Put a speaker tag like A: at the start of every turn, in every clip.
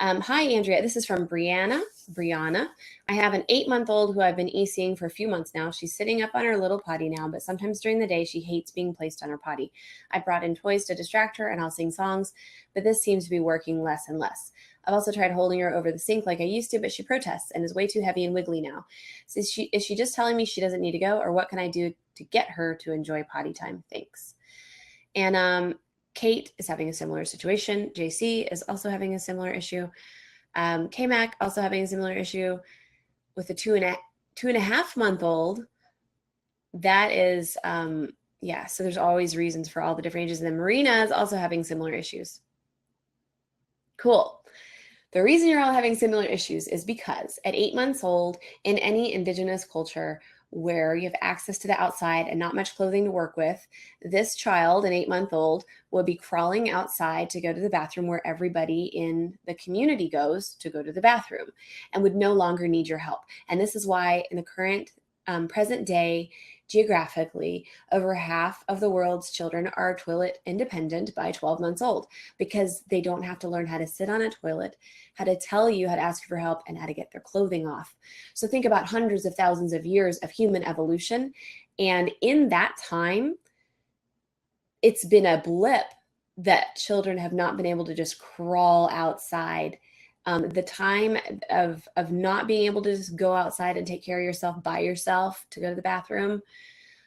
A: Hi, Andrea. This is from Brianna. I have an 8-month-old who I've been ecing for a few months now. She's sitting up on her little potty now, but sometimes during the day she hates being placed on her potty. I brought in toys to distract her and I'll sing songs, but this seems to be working less and less. I've also tried holding her over the sink like I used to, but she protests and is way too heavy and wiggly now. So is she just telling me she doesn't need to go, or what can I do to get her to enjoy potty time? Thanks. And Kate is having a similar situation. JC is also having a similar issue. K-Mac also having a similar issue with a two and a half month old. That is, yeah, so there's always reasons for all the different ages. And then Marina is also having similar issues. Cool. The reason you're all having similar issues is because at 8 months old, in any indigenous culture where you have access to the outside and not much clothing to work with, this child, an 8-month-old, would be crawling outside to go to the bathroom where everybody in the community goes to go to the bathroom, and would no longer need your help. And this is why in the current present day, geographically, over half of the world's children are toilet independent by 12 months old, because they don't have to learn how to sit on a toilet, how to tell you how to ask for help, and how to get their clothing off. So think about hundreds of thousands of years of human evolution. And in that time, it's been a blip that children have not been able to just crawl outside. The time of not being able to just go outside and take care of yourself by yourself to go to the bathroom,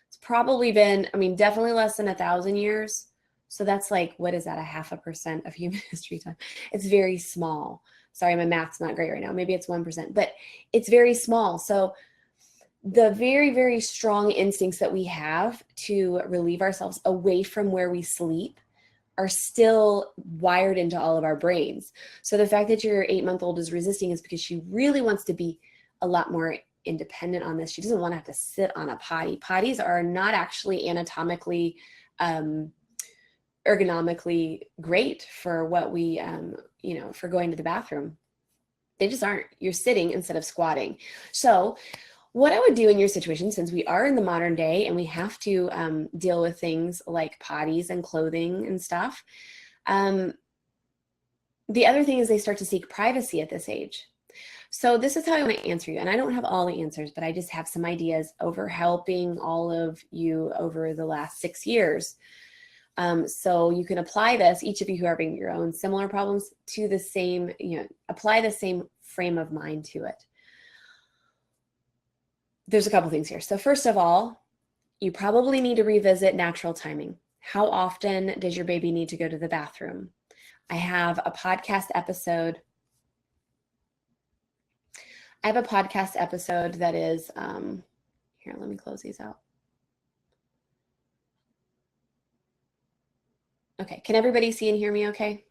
A: it's probably been, I mean, definitely less than 1,000 years. So that's like, what is that, 0.5% of human history time? It's very small. Sorry, my math's not great right now. Maybe it's 1%, but it's very small. So the very, very strong instincts that we have to relieve ourselves away from where we sleep are still wired into all of our brains. So the fact that your 8-month-old is resisting is because she really wants to be a lot more independent on this. She doesn't want to have to sit on a potty. Potties are not actually anatomically, ergonomically great for what we, for going to the bathroom. They just aren't. You're sitting instead of squatting. So what I would do in your situation, since we are in the modern day and we have to deal with things like potties and clothing and stuff, the other thing is they start to seek privacy at this age. So this is how I want to answer you. And I don't have all the answers, but I just have some ideas over helping all of you over the last 6 years. So you can apply this, each of you who are having your own similar problems, to the same, apply the same frame of mind to it. There's a couple things here. So first of all, you probably need to revisit natural timing. How often does your baby need to go to the bathroom? I have a podcast episode. That is, here, let me close these out. Okay, can everybody see and hear me okay?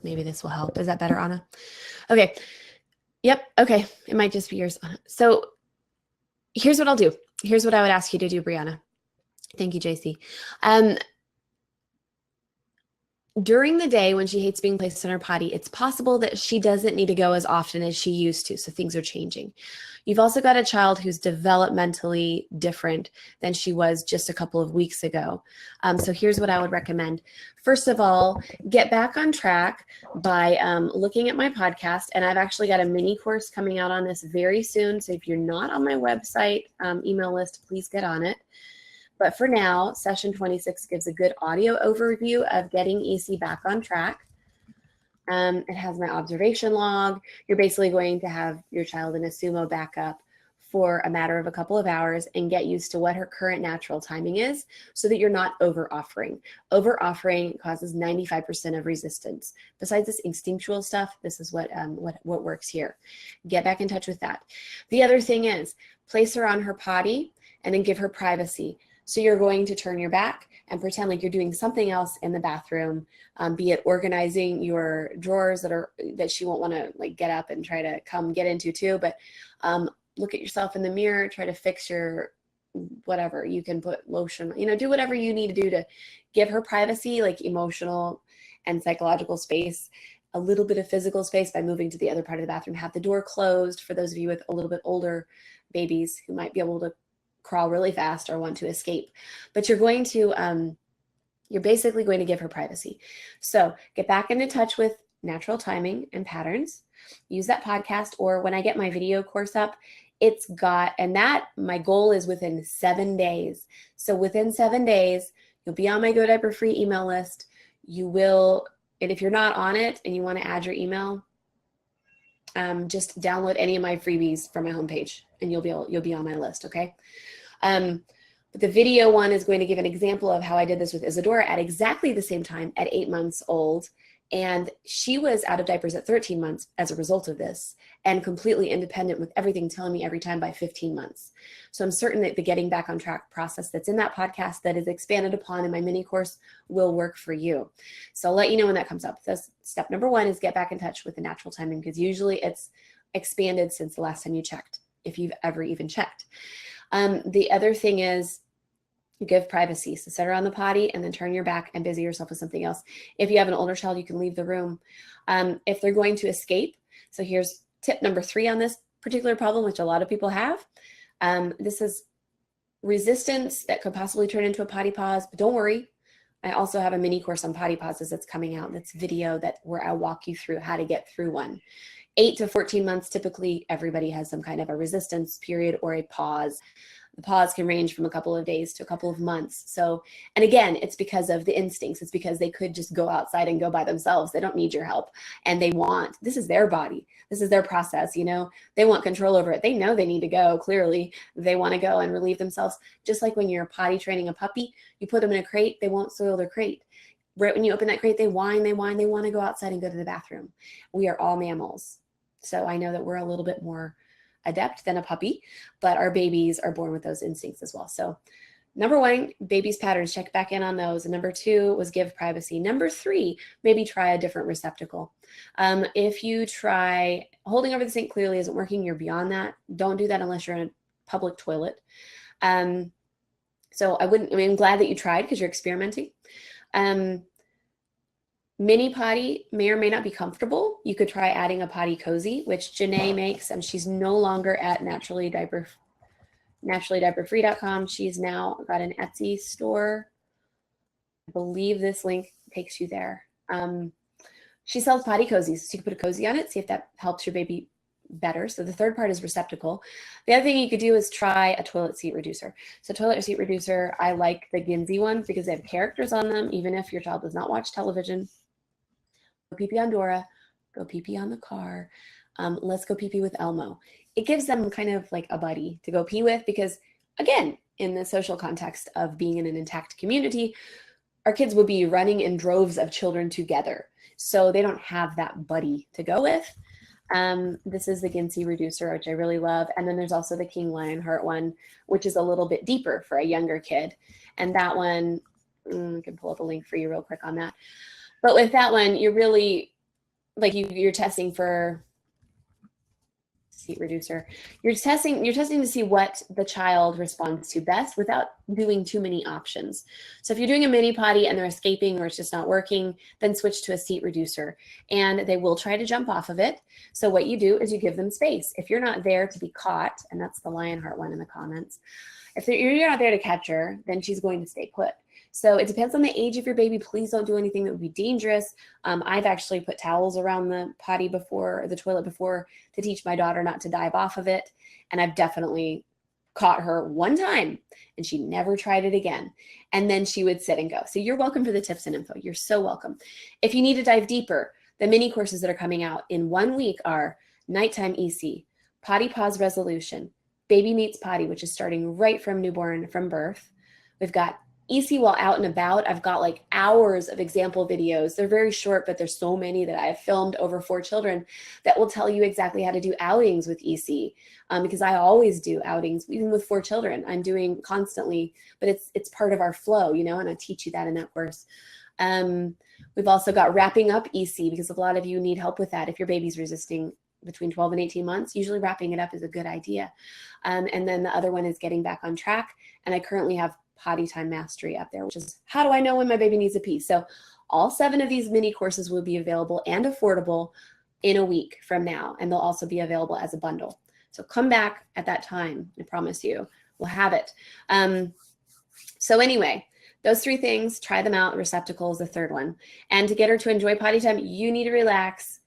A: Maybe this will help. Is that better, Anna? Okay. Yep. Okay. It might just be yours. So here's what I'll do. Here's what I would ask you to do, Brianna. Thank you, JC. During the day when she hates being placed in her potty, it's possible that she doesn't need to go as often as she used to. So things are changing. You've also got a child who's developmentally different than she was just a couple of weeks ago. So here's what I would recommend. First of all, get back on track by looking at my podcast. And I've actually got a mini course coming out on this very soon. So if you're not on my website email list, please get on it. But for now, session 26 gives a good audio overview of getting EC back on track. It has my observation log. You're basically going to have your child in a sumo backup for a matter of a couple of hours and get used to what her current natural timing is so that you're not over-offering. Over-offering causes 95% of resistance. Besides this instinctual stuff, this is what works here. Get back in touch with that. The other thing is, place her on her potty and then give her privacy. So you're going to turn your back and pretend like you're doing something else in the bathroom, be it organizing your drawers that she won't want to like get up and try to come get into too, but look at yourself in the mirror, try to fix your whatever. You can put lotion, do whatever you need to do to give her privacy, like emotional and psychological space, a little bit of physical space by moving to the other part of the bathroom. Have the door closed for those of you with a little bit older babies who might be able to crawl really fast or want to escape. But you're going to You're basically going to give her privacy. So get back into touch with natural timing and patterns. Use that podcast, or when I get my video course up, it's got, and that my goal is within 7 days. So within 7 days, you'll be on my Go Diaper Free email list. You will, and if you're not on it and you want to add your email, just download any of my freebies from my homepage, and you'll be on my list. Okay. But the video one is going to give an example of how I did this with Isadora at exactly the same time at 8 months old. And she was out of diapers at 13 months as a result of this, and completely independent with everything telling me every time by 15 months. So I'm certain that the getting back on track process that's in that podcast that is expanded upon in my mini course will work for you. So I'll let you know when that comes up. So step number 1 is get back in touch with the natural timing, because usually it's expanded since the last time you checked, if you've ever even checked. The other thing is you give privacy. So set her on the potty and then turn your back and busy yourself with something else. If you have an older child, you can leave the room. If they're going to escape, so here's tip number 3 on this particular problem, which a lot of people have. This is resistance that could possibly turn into a potty pause, but don't worry. I also have a mini course on potty pauses that's coming out. That's video where I walk you through how to get through one. 8 to 14 months, typically everybody has some kind of a resistance period or a pause. The pause can range from a couple of days to a couple of months. So, and again, it's because of the instincts. It's because they could just go outside and go by themselves. They don't need your help. And this is their body. This is their process, they want control over it. They know they need to go, clearly. They want to go and relieve themselves. Just like when you're potty training a puppy, you put them in a crate, they won't soil their crate. Right when you open that crate, they whine, they want to go outside and go to the bathroom. We are all mammals. So I know that we're a little bit more adept than a puppy, but our babies are born with those instincts as well. So number 1, babies' patterns, check back in on those. And number 2 was give privacy. Number 3, maybe try a different receptacle. If you try holding over the sink clearly isn't working, you're beyond that. Don't do that unless you're in a public toilet. So I'm glad that you tried, because you're experimenting. Mini potty may or may not be comfortable. You could try adding a potty cozy, which Janae makes, and she's no longer at naturallydiaperfree.com. She's now got an Etsy store. I believe this link takes you there. She sells potty cozies, so you can put a cozy on it, see if that helps your baby better. So the third part is receptacle. The other thing you could do is try a toilet seat reducer. So toilet seat reducer, I like the Ginzy ones because they have characters on them, even if your child does not watch television. Go pee-pee on Dora, go pee-pee on the car. Let's go pee-pee with Elmo. It gives them kind of like a buddy to go pee with, because again, in the social context of being in an intact community, our kids would be running in droves of children together. So they don't have that buddy to go with. This is the Ginzy reducer, which I really love. And then there's also the King Lionheart one, which is a little bit deeper for a younger kid. And that one, I can pull up a link for you real quick on that. But with that one, you're really, like you're testing for seat reducer. You're testing to see what the child responds to best without doing too many options. So if you're doing a mini potty and they're escaping or it's just not working, then switch to a seat reducer, and they will try to jump off of it. So what you do is you give them space. If you're not there to be caught, and that's the Lionheart one in the comments, if you're not there to catch her, then she's going to stay put. So it depends on the age of your baby. Please don't do anything that would be dangerous. I've actually put towels around the potty before, or the toilet before, to teach my daughter not to dive off of it. And I've definitely caught her one time and she never tried it again. And then she would sit and go. So you're welcome for the tips and info. You're so welcome. If you need to dive deeper, the mini courses that are coming out in 1 week are Nighttime EC, Potty Pause Resolution, Baby Meets Potty, which is starting right from newborn, from birth. We've got EC while out and about. I've got like hours of example videos. They're very short, but there's so many that I've filmed over 4 children that will tell you exactly how to do outings with EC, because I always do outings, even with 4 children. I'm doing constantly, but it's part of our flow, and I teach you that in that course. We've also got wrapping up EC, because a lot of you need help with that. If your baby's resisting between 12 and 18 months, usually wrapping it up is a good idea. And then the other one is getting back on track. And I currently have Potty Time Mastery up there, which is how do I know when my baby needs a pee? So all 7 of these mini courses will be available and affordable in a week from now. And they'll also be available as a bundle. So come back at that time. I promise you, we'll have it. So anyway, Those 3 things, try them out. Receptacle is the third one. And to get her to enjoy potty time, you need to relax,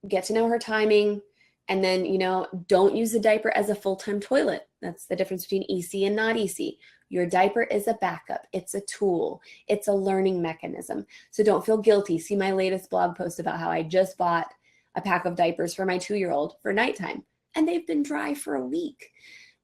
A: get to know her timing, and then, don't use the diaper as a full-time toilet. That's the difference between EC and not EC. Your diaper is a backup. It's a tool. It's a learning mechanism. So don't feel guilty. See my latest blog post about how I just bought a pack of diapers for my 2-year-old for nighttime, and they've been dry for a week.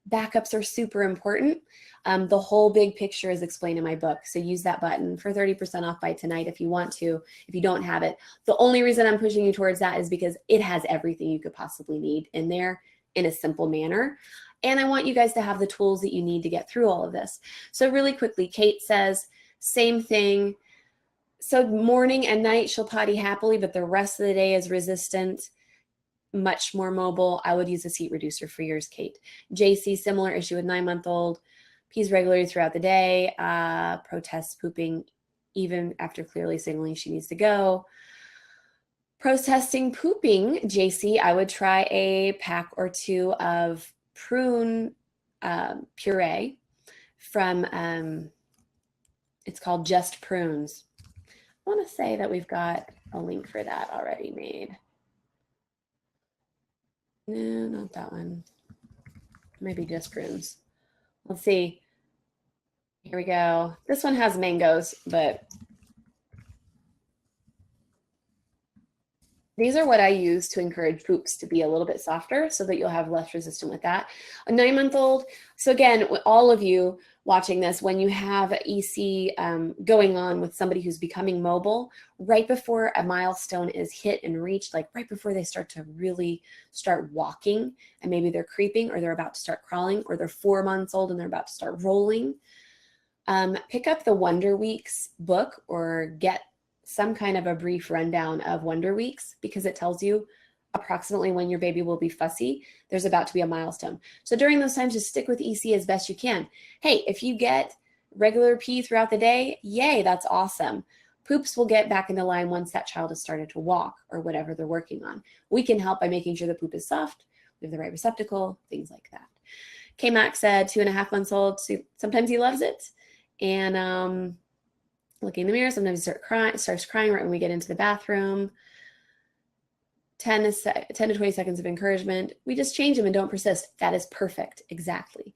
A: Backups are super important. The whole big picture is explained in my book. So use that button for 30% off by tonight if you want to, if you don't have it. The only reason I'm pushing you towards that is because it has everything you could possibly need in there in a simple manner. And I want you guys to have the tools that you need to get through all of this. So really quickly, Kate says, same thing. So morning and night, she'll potty happily, but the rest of the day is resistant, much more mobile. I would use a seat reducer for yours, Kate. JC, similar issue with 9-month-old. Pees regularly throughout the day, protests pooping even after clearly signaling she needs to go. Protesting pooping, JC, I would try a pack or 2 of prune puree from, it's called Just Prunes. I want to say that we've got a link for that already made. No, not that one. Maybe Just Prunes. Let's see. Here we go. This one has mangoes, but these are what I use to encourage poops to be a little bit softer so that you'll have less resistance with that. A 9-month-old. So again, all of you watching this, when you have EC going on with somebody who's becoming mobile, right before a milestone is hit and reached, like right before they start to really start walking, and maybe they're creeping or they're about to start crawling, or they're 4 months old and they're about to start rolling, pick up the Wonder Weeks book or get some kind of a brief rundown of Wonder Weeks, because it tells you approximately when your baby will be fussy. There's about to be a milestone. So during those times, just stick with EC as best you can. Hey, if you get regular pee throughout the day, yay, that's awesome. Poops will get back into line once that child has started to walk or whatever they're working on. We can help by making sure the poop is soft, we have the right receptacle, things like that. K-Mac said 2.5 months old, so sometimes he loves it. And looking in the mirror, sometimes he starts crying right when we get into the bathroom. 10 to 20 seconds of encouragement. We just change him and don't persist. That is perfect. Exactly.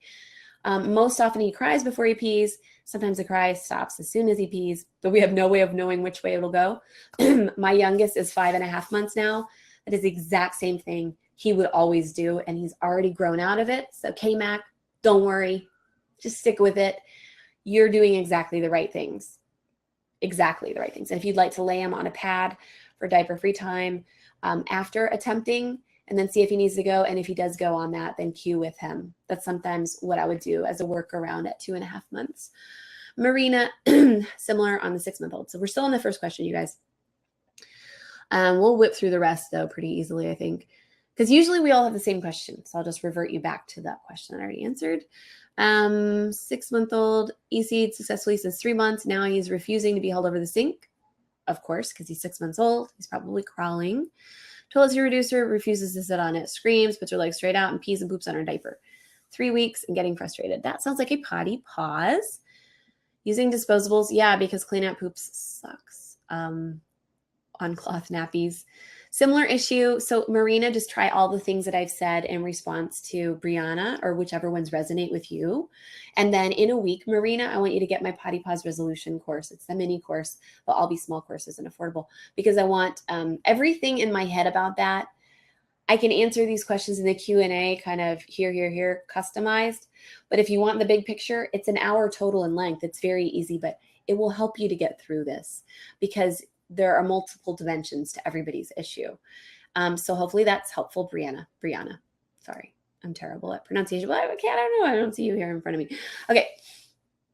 A: Most often he cries before he pees. Sometimes the cry stops as soon as he pees, but we have no way of knowing which way it'll go. My youngest is 5.5 months now. That is the exact same thing he would always do, and he's already grown out of it. So K-Mac, don't worry. Just stick with it. You're doing exactly the right things. Exactly the right things. And if you'd like to lay him on a pad for diaper-free time after attempting, and then see if he needs to go. And if he does go on that, then cue with him. That's sometimes what I would do as a workaround at 2.5 months. Marina, similar on the 6-month-old. So we're still in the first question, you guys. We'll whip through the rest, though, pretty easily, I think. Because usually we all have the same question. So I'll just revert you back to that question I already answered. 6-month-old, EC'd successfully since 3 months. Now he's refusing to be held over the sink, of course, because he's 6 months old. He's probably crawling. Toilet reducer, refuses to sit on it, screams, puts her legs straight out, and pees and poops on her diaper. 3 weeks and getting frustrated. That sounds like a potty pause. Using disposables, yeah, because clean out poops sucks on cloth nappies. Similar issue. So Marina, just try all the things that I've said in response to Brianna, or whichever ones resonate with you. And then in a week, Marina, I want you to get my potty pause resolution course. It's the mini course. They'll all be small courses and affordable, because I want everything in my head about that. I can answer these questions in the Q&A kind of here, customized. But if you want the big picture, it's an hour total in length. It's very easy, but it will help you to get through this, because there are multiple dimensions to everybody's issue. So hopefully that's helpful, Brianna. Sorry, I'm terrible at pronunciation. Well, I don't know. I don't see you here in front of me. Okay,